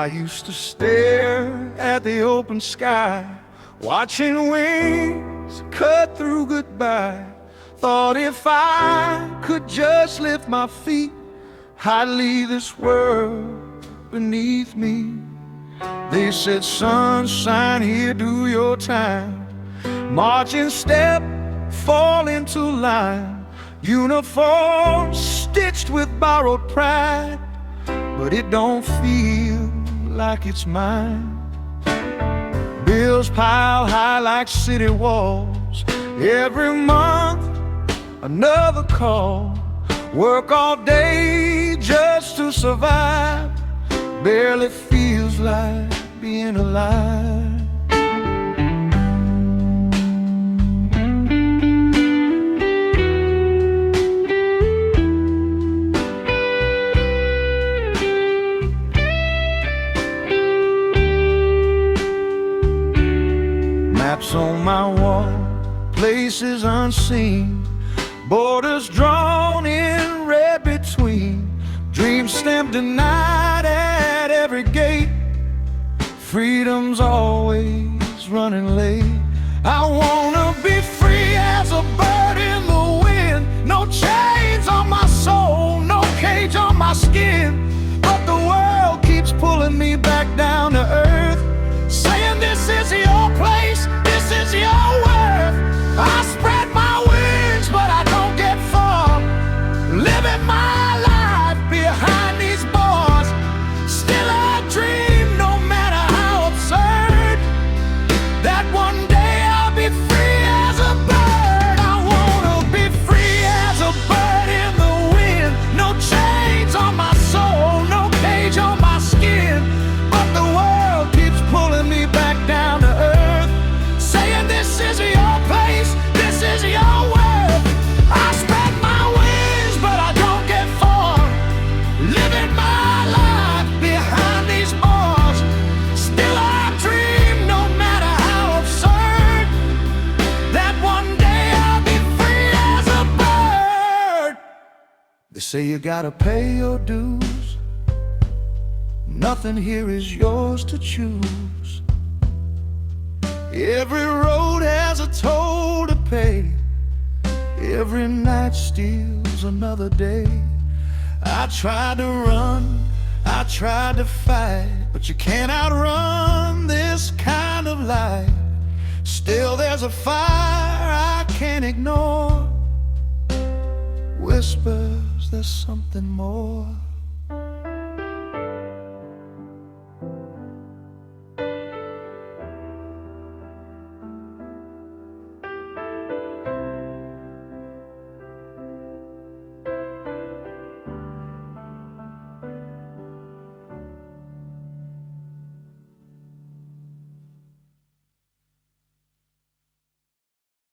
I used to stare at the open sky, watching wings cut through goodbye. Thought if I could just lift my feet, I'd leave this world beneath me. They said, sunshine, here, do your time. March in step, fall into line. Uniform stitched with borrowed pride, but it don't feel like it's mine. Bills pile high like city walls. Every month, another call. Work all day just to survive. Barely feels like being alive. Maps on my wall, places unseen, borders drawn in red between. Dreams stamped denied at every gate. Freedom's always running late. I wanna be free as a bird in the wind. No chains on my soul, no cage on my skin. But the world keeps pulling me back down to earth, saying this is your place, this is your worth. I spread my wings, but I don't get far. Living my life behind these bars. Still I dream, no matter how absurd, that one day I'll be free as a bird. I wanna be free as a bird in the wind. No chains on my soul, no cage on my skin. But the world keeps pulling me back down to earth, saying this is your place, this is your worth. I spread my wings, but I don't get far. Living my life behind these bars. Still I dream, no matter how absurd, that one day I'll be free as a bird. They say you gotta pay your dues. Nothing here is yours to choose. Every road has a toll to pay. Every night steals another day. I tried to run, I tried to fight, but you can't outrun this kind of life. Still there's a fire I can't ignore. Whispers there's something more.